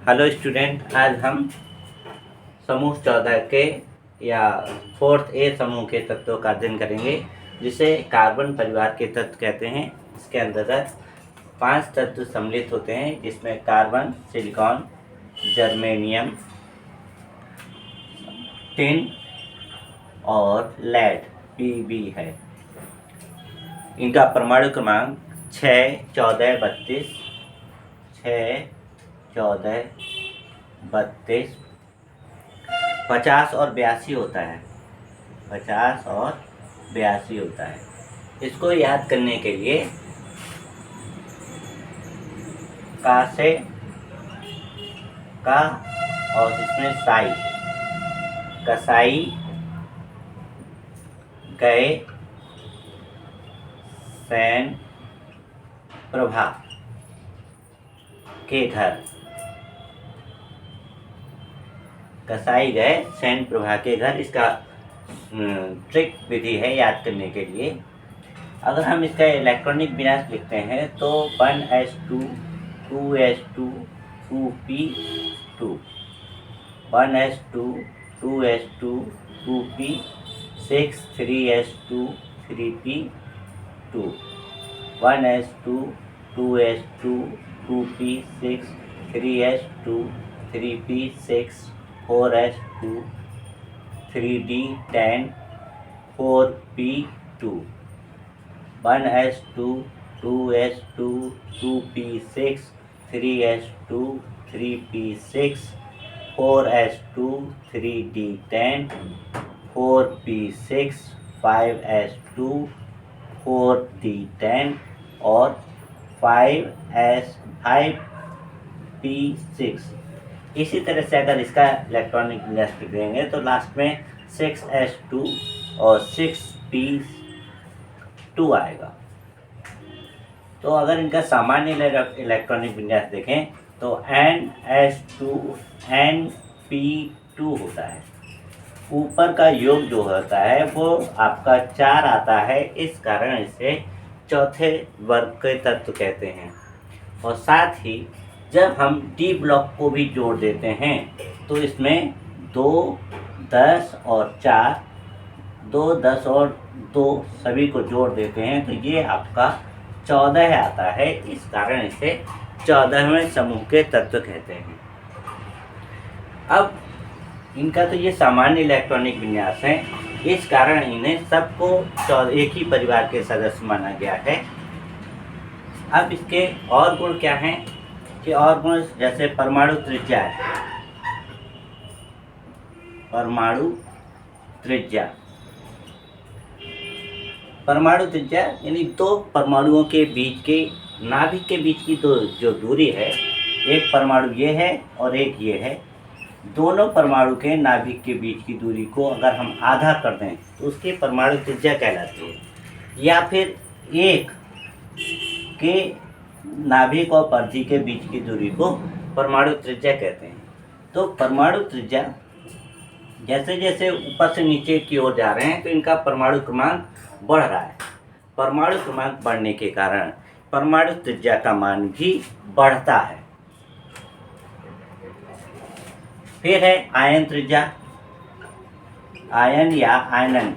Hello student, आज हम समूह 14 के या 4th A समूह के तत्वों का अध्ययन करेंगे, जिसे कार्बन परिवार के तत्व कहते हैं। इसके अंतर्गत 5 तत्व सम्मिलित होते हैं, जिसमें कार्बन, सिलिकॉन, जर्मेनियम, टिन और लेड Pb है। इनका परमाणु क्रमांक 6, 14, 32, 6, 14, 32, 50 और 82 होता है। 50 और 82 होता है। इसको याद करने के लिए का से का और इसमें साई, कसाई, गए, सैन, प्रभा के घर, कसाई गए सैन प्रभा के घर। इसका ट्रिक विधि है याद करने के लिए। अगर हम इसका इलेक्ट्रॉनिक विन्यास लिखते हैं तो 1s2 2s2 2p2, 1s2 2s2 2p, 6 3s2 3p2, 1s2 2s2 2p, 6 3s2 3p6, 4s2 3d10 4p2, 1s2 2s2 2p6, 3s2 3p6, 4s2 3d10 4p6, 5s2 4d10 और 5p6। इसी तरह से अगर इसका इलेक्ट्रॉनिक विन्यास लिख देंगे तो लास्ट में 6s2 और 6p2 आएगा। तो अगर इनका सामान्य इलेक्ट्रॉनिक विन्यास देखें तो ns2 np2 होता है। ऊपर का योग जो होता है वो आपका 4 आता है, इस कारण इसे चौथे वर्ग के तत्व कहते हैं। और साथ ही जब हम डी ब्लॉक को भी जोड़ देते हैं तो इसमें 2, 10 और 4, 2, 10 और 2 सभी को जोड़ देते हैं तो ये आपका 14 आता है। इस कारण इसे 14वें समूह के तत्व कहते हैं। अब इनका तो ये सामान्य इलेक्ट्रॉनिक विन्यास है, इस कारण इन्हें सबको एक ही परिवार के सदस्य माना गया है। अब इसके और गुण क्या हैं कि और गुण जैसे परमाणु त्रिज्या है, परमाणु त्रिज्या, परमाणु त्रिज्या यानी 2 परमाणुओं के बीच के नाभिक के बीच की जो दूरी है, एक परमाणु ये है और एक ये है। दोनों परमाणु के नाभिक के बीच की दूरी को अगर हम आधा कर दें तो उसकी परमाणु त्रिज्या कहलाती है। या फिर एक के नाभिक और परिधि के बीच की दूरी को परमाणु त्रिज्या कहते हैं। तो परमाणु त्रिज्या जैसे जैसे ऊपर से नीचे की ओर जा रहे हैं तो इनका परमाणु क्रमांक बढ़ रहा है। परमाणु क्रमांक बढ़ने के कारण परमाणु त्रिज्या का मान भी बढ़ता है। फिर है आयन त्रिज्या, आयन या आयनन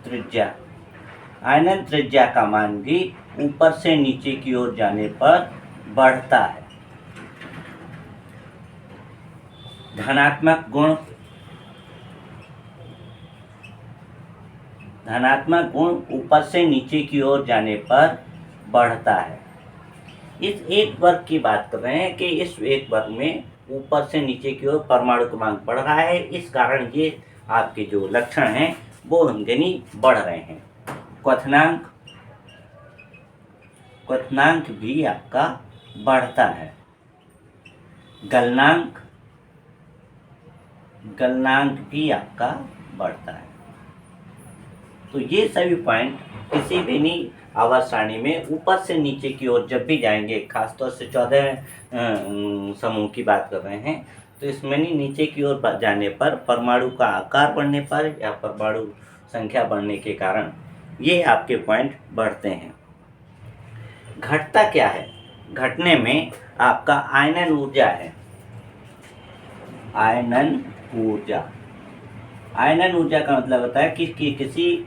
त्रिज्या। आयनन त्रिज्या का मान भी ऊपर से नीचे की ओर जाने पर बढ़ता है। धनात्मक गुण, धनात्मक गुण ऊपर से नीचे की ओर जाने पर बढ़ता है। इस एक वर्ग की बात कर रहे हैं कि इस एक वर्ग में ऊपर से नीचे की ओर परमाणु क्रमांक बढ़ रहा है, इस कारण ये आपके जो लक्षण हैं वो यानी बढ़ रहे हैं। क्वथनांक, क्वथनांक भी आपका बढ़ता है। गलनांक, गलनांक भी आपका बढ़ता है। तो ये सभी पॉइंट किसी भी नहीं आवर्त सारणी में ऊपर से नीचे की ओर जब भी जाएंगे, खासतौर से 14 समूह की बात कर रहे हैं, तो इसमें नीचे की ओर जाने पर परमाणु का आकार बढ़ने पर या परमाणु संख्या बढ़ने के कारण ये आपके पॉइंट बढ़ते हैं। घटता क्या है? घटने में आपका आयनन ऊर्जा है। आयनन ऊर्जा, आयनन ऊर्जा का मतलब होता है कि किसी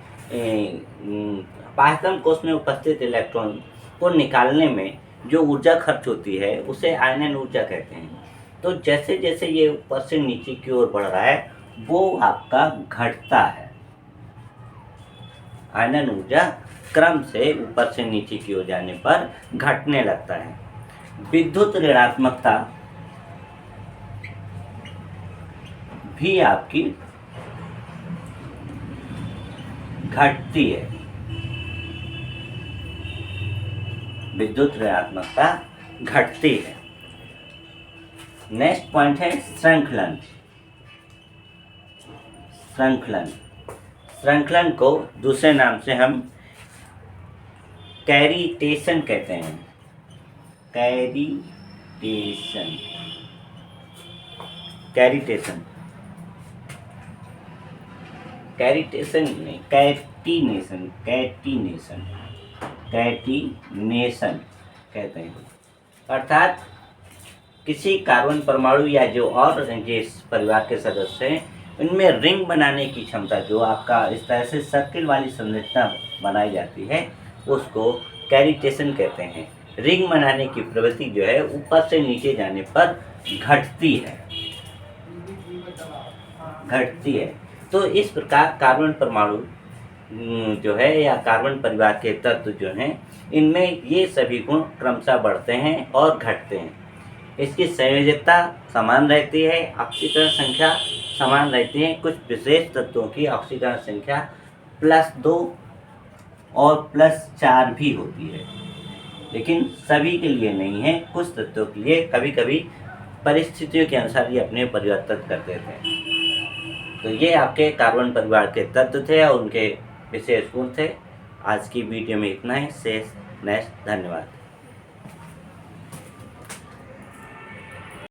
पायतन कोश में उपस्थित इलेक्ट्रॉन को निकालने में जो ऊर्जा खर्च होती है उसे आयनन ऊर्जा कहते हैं। तो जैसे जैसे ये ऊपर से नीचे की ओर बढ़ रहा है वो आपका घटता है। आयनन ऊर्जा क्रम से ऊपर से नीचे की ओर जाने पर घटने लगता है। विद्युत ऋणात्मकता भी आपकी घटती है। विद्युत ऋणात्मकता घटती है। नेक्स्ट पॉइंट है श्रृंखलन। श्रृंखलन, श्रृंखलन को दूसरे नाम से हम कैरिटेशन कहते हैं। कैरिटेशन, कैरिटेशन, कैरिटेशन नहीं, कैटिनेशन, कैटिनेशन, कैटिनेशन कहते हैं। अर्थात किसी कार्बन परमाणु या जो और जिस परिवार के सदस्य हैं उनमें रिंग बनाने की क्षमता, जो आपका इस तरह से सर्किल वाली संरचना बनाई जाती है उसको कैरिटेशन कहते हैं। रिंग बनाने की प्रवृत्ति जो है ऊपर से नीचे जाने पर घटती है, घटती है। तो इस प्रकार कार्बन परमाणु जो है या कार्बन परिवार के तत्व जो हैं इनमें ये सभी गुण क्रमशः बढ़ते हैं और घटते हैं। इसकी संयोजकता समान रहती है, ऑक्सीकरण संख्या समान रहती है। कुछ विशेष तत्वों की ऑक्सीकरण संख्या +2 और +4 भी होती है, लेकिन सभी के लिए नहीं है। कुछ तत्वों के लिए कभी कभी परिस्थितियों के अनुसार ये अपने परिवर्तन करते थे। तो ये आपके कार्बन परिवार के तत्व थे और उनके विशेष गुण थे। आज की वीडियो में इतना ही। शेष नेक्स्ट, धन्यवाद।